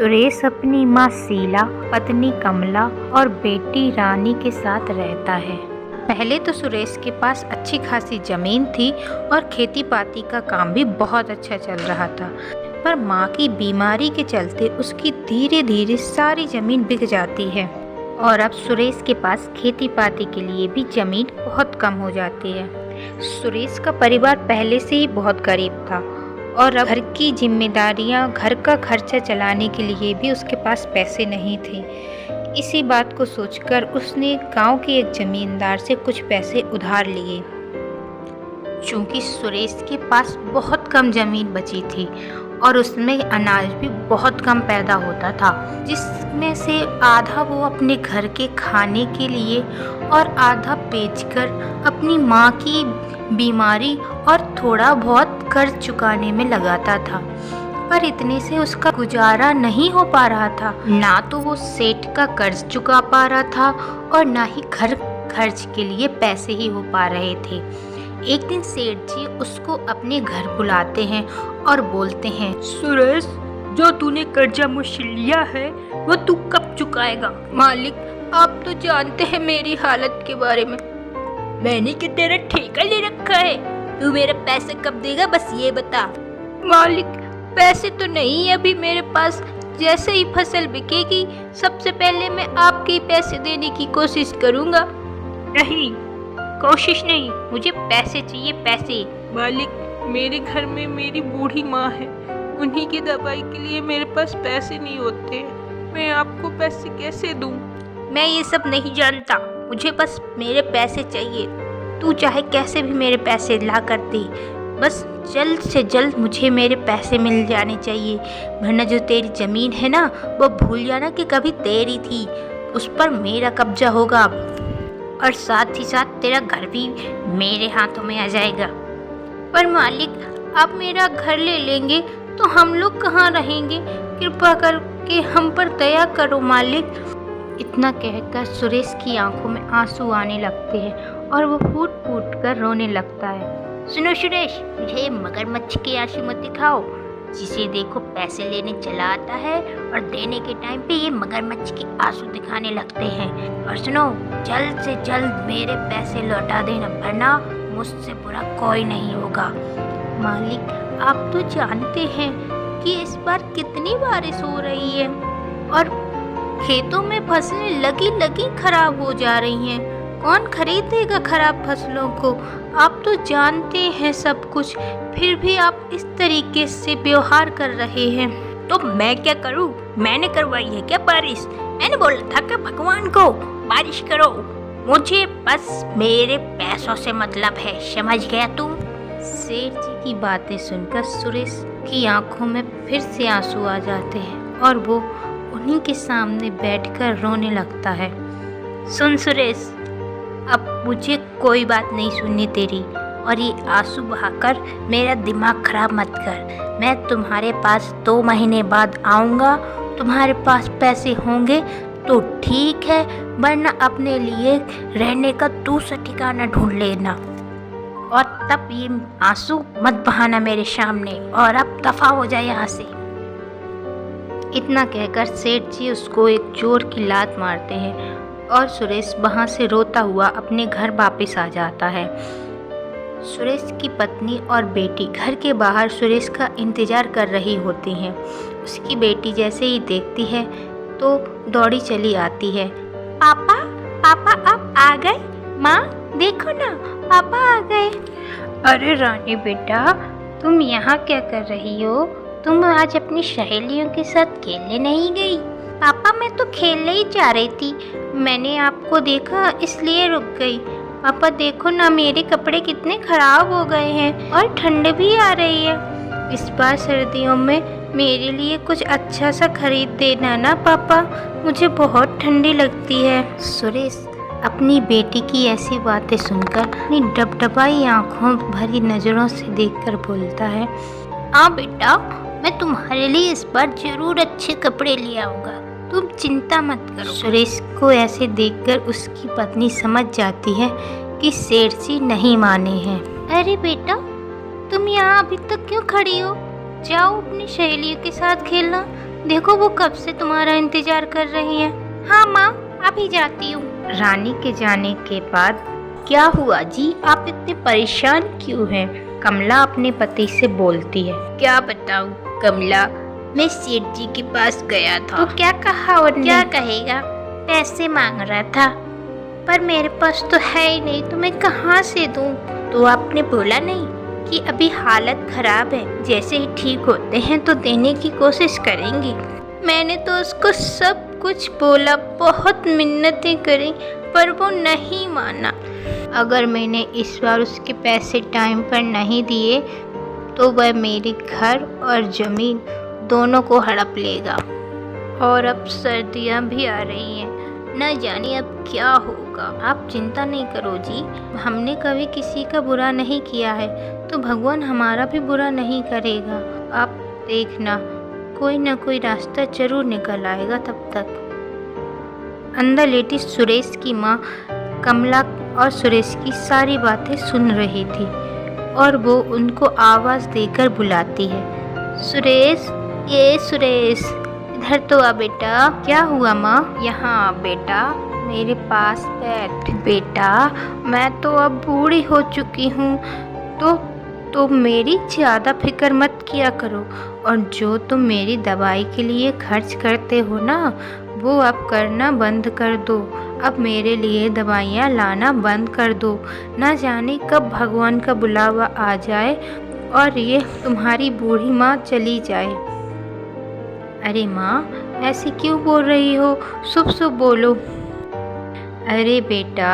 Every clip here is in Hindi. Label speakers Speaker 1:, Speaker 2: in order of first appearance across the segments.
Speaker 1: सुरेश अपनी माँ शीला, पत्नी कमला और बेटी रानी के साथ रहता है। पहले तो सुरेश के पास अच्छी खासी जमीन थी और खेती बाड़ी का काम भी बहुत अच्छा चल रहा था, पर माँ की बीमारी के चलते उसकी धीरे धीरे सारी जमीन बिक जाती है और अब सुरेश के पास खेती बाड़ी के लिए भी जमीन बहुत कम हो जाती है। सुरेश का परिवार पहले से ही बहुत गरीब था और अब घर की जिम्मेदारियां, घर का खर्चा चलाने के लिए भी उसके पास पैसे नहीं थे। इसी बात को सोचकर उसने गांव के एक जमींदार से कुछ पैसे उधार लिए। चूंकि सुरेश के पास बहुत कम जमीन बची थी और उसमें अनाज भी बहुत कम पैदा होता था, जिसमें से आधा वो अपने घर के खाने के लिए और आधा बेचकर अपनी माँ की बीमारी और थोड़ा बहुत कर्ज चुकाने में लगाता था। पर इतने से उसका गुजारा नहीं हो पा रहा था। ना तो वो सेठ का कर्ज चुका पा रहा था और ना ही घर खर्च के लिए पैसे ही हो पा रहे थे। एक दिन सेठ जी उसको अपने घर बुलाते हैं और बोलते हैं,
Speaker 2: सुरेश, जो तूने कर्जा मुझसे लिया है वो तू कब चुकाएगा?
Speaker 1: मालिक, आप तो जानते हैं मेरी हालत के बारे में।
Speaker 2: मैंने क्या तेरा ठेका ले रखा है? तू मेरे पैसे कब देगा, बस ये बता।
Speaker 1: मालिक, पैसे तो नहीं है अभी मेरे पास। जैसे ही फसल बिकेगी सबसे पहले मैं आपके पैसे देने की कोशिश करूँगा।
Speaker 2: नहीं, कोशिश नहीं, मुझे पैसे चाहिए, पैसे।
Speaker 3: मालिक, मेरे घर में मेरी बूढ़ी माँ है, उन्हीं की दवाई के लिए मेरे पास पैसे नहीं होते। मैं आपको पैसे कैसे दूँ?
Speaker 2: मैं ये सब नहीं जानता, मुझे बस मेरे पैसे चाहिए। तू चाहे कैसे भी मेरे पैसे ला कर दे, बस जल्द से जल्द मुझे मेरे पैसे मिल जाने चाहिए। वरना जो तेरी ज़मीन है ना, वो भूल जाना कि कभी तेरी थी, उस पर मेरा कब्जा होगा अब, और साथ ही साथ तेरा घर भी मेरे हाथों में आ जाएगा।
Speaker 1: पर मालिक, आप मेरा घर ले लेंगे तो हम लोग कहाँ रहेंगे? कृपा करके हम पर दया करो मालिक। इतना कहकर सुरेश की आंखों में आंसू आने लगते हैं और वो फूट फूट कर रोने लगता है।
Speaker 2: सुनो सुरेश, मुझे मगरमच्छ के आंसू मत दिखाओ। जिसे देखो पैसे लेने चला आता है और देने के टाइम पे ये मगरमच्छ के आंसू दिखाने लगते हैं। और सुनो, जल्द से जल्द मेरे पैसे लौटा देना, वरना मुझसे बुरा कोई नहीं होगा।
Speaker 1: मालिक, आप तो जानते हैं कि इस बार कितनी बारिश हो रही है और खेतों में फसलें लगी खराब हो जा रही हैं। कौन खरीदेगा खराब फसलों को? आप तो जानते हैं सब कुछ, फिर भी आप इस तरीके से व्यवहार कर रहे हैं।
Speaker 2: तो मैं क्या करूं? मैंने करवाई है क्या बारिश? मैंने बोला था कि भगवान को बारिश करो, मुझे बस मेरे पैसों से मतलब है, समझ गया तू?
Speaker 1: सेठ जी की बातें सुनकर सुरेश की आंखों में फिर से आंसू आ जाते हैं और वो उन्हीं के सामने बैठकर रोने लगता है।
Speaker 2: सुन सुरेश, अब मुझे कोई बात नहीं सुननी तेरी, और ये आंसू बहाकर मेरा दिमाग खराब मत कर। मैं तुम्हारे पास 2 महीने बाद आऊँगा, तुम्हारे पास पैसे होंगे तो ठीक है, वरना अपने लिए रहने का दूसरा ठिकाना ढूंढ लेना। और तब ये आंसू मत बहाना मेरे सामने, और अब दफा हो जाए यहाँ से।
Speaker 1: इतना कहकर सेठ जी उसको एक जोर की लात मारते हैं और सुरेश वहाँ से रोता हुआ अपने घर वापस आ जाता है। सुरेश की पत्नी और बेटी घर के बाहर सुरेश का इंतज़ार कर रही होती हैं। उसकी बेटी जैसे ही देखती है तो दौड़ी चली आती है।
Speaker 2: पापा, पापा आप आ गए? माँ देखो ना, पापा आ गए।
Speaker 1: अरे रानी बेटा, तुम यहाँ क्या कर रही हो? तुम आज अपनी सहेलियों के साथ खेलने नहीं गई?
Speaker 2: पापा मैं तो खेलने ही जा रही थी,
Speaker 1: मैंने आपको देखा इसलिए रुक गई। पापा देखो ना, मेरे कपड़े कितने खराब हो गए हैं और ठंड भी आ रही है। इस बार सर्दियों में मेरे लिए कुछ अच्छा सा खरीद देना ना पापा, मुझे बहुत ठंडी लगती है। सुरेश अपनी बेटी की ऐसी बातें सुनकर अपनी डबडबाई आंखों भरी नज़रों से देखकर बोलता है,
Speaker 2: हाँ बेटा, मैं तुम्हारे लिए इस बार जरूर अच्छे कपड़े ले आऊँगा, तुम चिंता मत करो।
Speaker 1: सुरेश को ऐसे देखकर उसकी पत्नी समझ जाती है कि सेठ जी नहीं माने हैं।
Speaker 2: अरे बेटा, तुम यहाँ अभी तक क्यों खड़ी हो? जाओ अपनी सहेलियों के साथ खेलना, देखो वो कब से तुम्हारा इंतजार कर रही है। हाँ माँ, अभी जाती हूँ।
Speaker 1: रानी के जाने के बाद
Speaker 2: क्या हुआ जी, आप इतने परेशान क्यों हैं?
Speaker 1: कमला अपने पति से बोलती है।
Speaker 2: क्या बताऊँ कमला, मैं सेठ जी के पास गया था।
Speaker 1: तो क्या कहा उन्होंने?
Speaker 2: क्या कहेगा, पैसे मांग रहा था, पर मेरे पास तो है ही नहीं, तो मैं कहाँ से दूँ? तो आपने बोला नहीं कि अभी हालत खराब है, जैसे ही ठीक होते हैं तो देने की कोशिश करेंगे। मैंने तो उसको सब कुछ बोला, बहुत मिन्नतें करी, पर वो नहीं माना। अगर मैंने इस बार उसके पैसे टाइम पर नहीं दिए तो वह मेरे घर और ज़मीन दोनों को हड़प लेगा। और अब सर्दियाँ भी आ रही हैं, न जाने अब क्या होगा। आप चिंता नहीं करो जी, हमने कभी किसी का बुरा नहीं किया है, तो भगवान हमारा भी बुरा नहीं करेगा। आप देखना, कोई ना कोई रास्ता जरूर निकल आएगा। तब तक अंदर लेटी सुरेश की माँ कमला और सुरेश की सारी बातें सुन रही थी और वो उनको आवाज़ देकर बुलाती है। सुरेश, ये सुरेश, इधर तो आ बेटा।
Speaker 1: क्या हुआ माँ?
Speaker 2: यहाँ आ बेटा, मेरे पास बैठ। बेटा, मैं तो अब बूढ़ी हो चुकी हूँ, तो मेरी ज़्यादा फिक्र मत किया करो, और जो तुम मेरी दवाई के लिए खर्च करते हो ना, वो अब करना बंद कर दो। अब मेरे लिए दवाइयाँ लाना बंद कर दो। ना जाने कब भगवान का बुलावा आ जाए और ये तुम्हारी बूढ़ी माँ चली जाए। अरे माँ, ऐसे क्यों बोल रही हो? शुभ शुभ बोलो।
Speaker 1: अरे बेटा,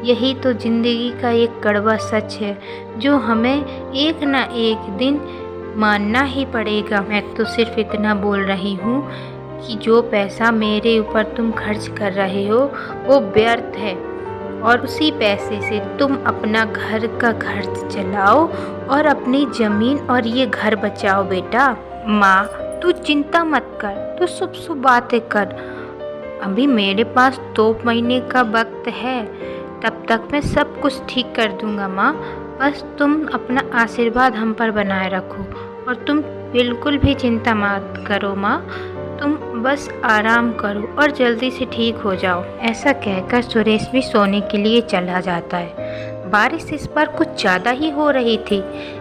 Speaker 1: यही तो ज़िंदगी का एक कड़वा सच है जो हमें एक ना एक दिन मानना ही पड़ेगा। मैं तो सिर्फ इतना बोल रही हूँ कि जो पैसा मेरे ऊपर तुम खर्च कर रहे हो वो व्यर्थ है, और उसी पैसे से तुम अपना घर का खर्च चलाओ और अपनी ज़मीन और ये घर बचाओ। बेटा,
Speaker 2: माँ तू चिंता मत कर, तू शुभ शुभ बातें कर।
Speaker 1: अभी मेरे पास 2 महीने का वक्त है, तब तक मैं सब कुछ ठीक कर दूंगा माँ। बस तुम अपना आशीर्वाद हम पर बनाए रखो, और तुम बिल्कुल भी चिंता मत करो माँ। तुम बस आराम करो और जल्दी से ठीक हो जाओ। ऐसा कहकर सुरेश भी सोने के लिए चला जाता है। बारिश इस बार कुछ ज़्यादा ही हो रही थी,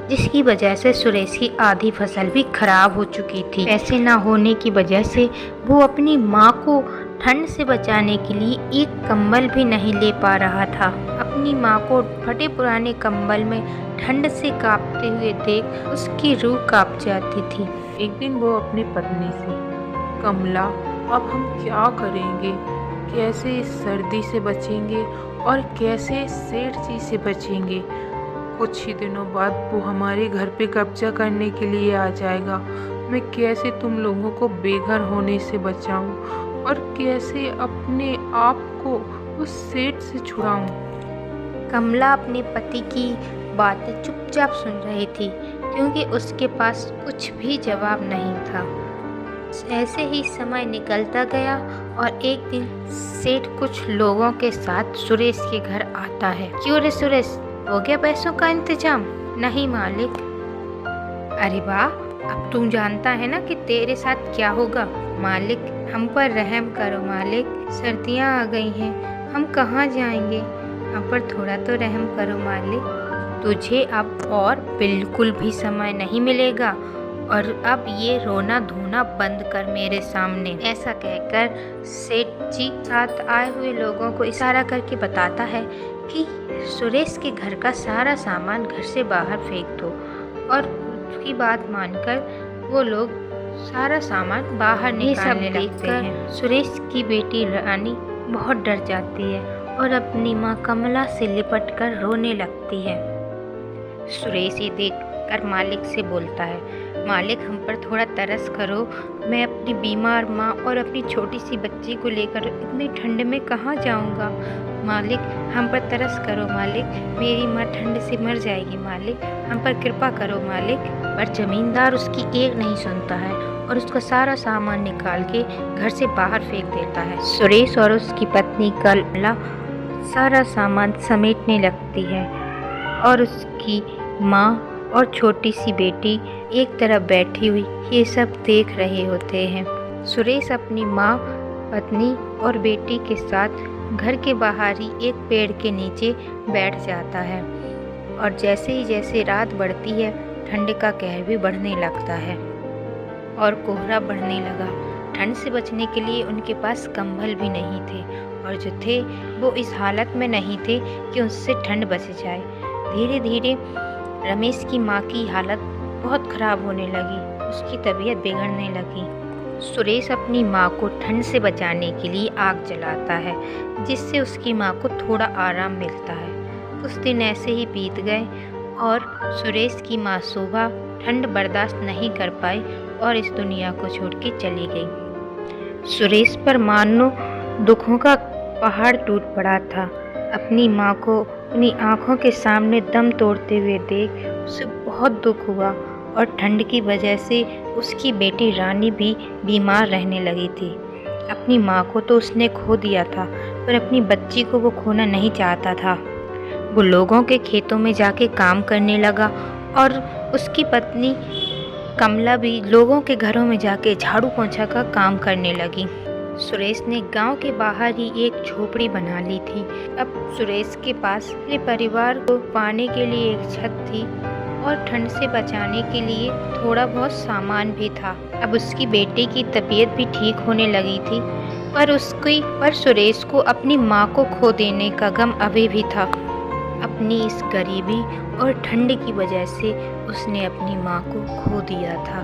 Speaker 1: जिसकी वजह से सुरेश की आधी फसल भी खराब हो चुकी थी। पैसे ना होने की वजह से वो अपनी माँ को ठंड से बचाने के लिए एक कंबल भी नहीं ले पा रहा था। अपनी माँ को फटे पुराने कंबल में ठंड से कांपते हुए देख उसकी रूह कांप जाती थी।
Speaker 3: एक दिन वो अपनी पत्नी से, कमला, अब हम क्या करेंगे? कैसे इस सर्दी से बचेंगे और कैसे सेठ जी से बचेंगे? कुछ ही दिनों बाद वो हमारे घर पे कब्जा करने के लिए आ जाएगा। मैं कैसे तुम लोगों को बेघर होने से बचाऊं और कैसे अपने आप को उस सेठ से छुड़ाऊं?
Speaker 1: कमला अपने पति की बातें चुपचाप सुन रही थी, क्योंकि उसके पास कुछ भी जवाब नहीं था। ऐसे ही समय निकलता गया और एक दिन सेठ कुछ लोगों के साथ सुरेश के घर आता है। क्यों रे सुरेश, हो गया पैसों का इंतजाम?
Speaker 2: नहीं मालिक।
Speaker 1: अरे वाह, अब तू जानता है ना कि तेरे साथ क्या होगा। मालिक, हम पर रहम करो मालिक, सर्दियाँ आ गई हैं, हम कहाँ जाएंगे? हम पर थोड़ा तो रहम करो मालिक। तुझे अब और बिल्कुल भी समय नहीं मिलेगा, और अब ये रोना धोना बंद कर मेरे सामने। ऐसा कहकर सेठ जी साथ आए हुए लोगों को इशारा करके बताता है कि सुरेश के घर का सारा सामान घर से बाहर फेंक दो, और उसकी बात मानकर वो लोग सारा सामान बाहर निकालने लगते हैं। सुरेश की बेटी रानी बहुत डर जाती है और अपनी माँ कमला से लिपट कर रोने लगती है। सुरेश ये देखकर मालिक से बोलता है, मालिक, हम पर थोड़ा तरस करो। मैं अपनी बीमार माँ और अपनी छोटी सी बच्ची को लेकर इतनी ठंड में कहाँ जाऊँगा? मालिक, हम पर तरस करो मालिक, मेरी माँ ठंड से मर जाएगी मालिक, हम पर कृपा करो मालिक। पर जमींदार उसकी एक नहीं सुनता है और उसका सारा सामान निकाल के घर से बाहर फेंक देता है। सुरेश और उसकी पत्नी कमला सारा सामान समेटने लगती है और उसकी माँ और छोटी सी बेटी एक तरफ बैठी हुई ये सब देख रहे होते हैं। सुरेश अपनी माँ, पत्नी और बेटी के साथ घर के बाहर ही एक पेड़ के नीचे बैठ जाता है और जैसे रात बढ़ती है ठंड का कहर भी बढ़ने लगता है और कोहरा बढ़ने लगा। ठंड से बचने के लिए उनके पास कंबल भी नहीं थे और जो थे वो इस हालत में नहीं थे कि उससे ठंड बच जाए। धीरे धीरे रमेश की माँ की हालत बहुत ख़राब होने लगी, उसकी तबीयत बिगड़ने लगी। सुरेश अपनी माँ को ठंड से बचाने के लिए आग जलाता है, जिससे उसकी माँ को थोड़ा आराम मिलता है। कुछ दिन ऐसे ही बीत गए और सुरेश की माँ शोभा ठंड बर्दाश्त नहीं कर पाई और इस दुनिया को छोड़ के चली गई। सुरेश पर मानो दुखों का पहाड़ टूट पड़ा था। अपनी माँ को अपनी आँखों के सामने दम तोड़ते हुए देख उसे बहुत दुख हुआ और ठंड की वजह से उसकी बेटी रानी भी बीमार रहने लगी थी। अपनी माँ को तो उसने खो दिया था, पर अपनी बच्ची को वो खोना नहीं चाहता था। वो लोगों के खेतों में जाके काम करने लगा और उसकी पत्नी कमला भी लोगों के घरों में जाके झाड़ू पोंछा का काम करने लगी। सुरेश ने गांव के बाहर ही एक झोपड़ी बना ली थी। अब सुरेश के पास अपने परिवार को पाने के लिए एक छत थी और ठंड से बचाने के लिए थोड़ा बहुत सामान भी था। अब उसकी बेटी की तबीयत भी ठीक होने लगी थी, पर सुरेश को अपनी माँ को खो देने का गम अभी भी था। अपनी इस गरीबी और ठंड की वजह से उसने अपनी माँ को खो दिया था।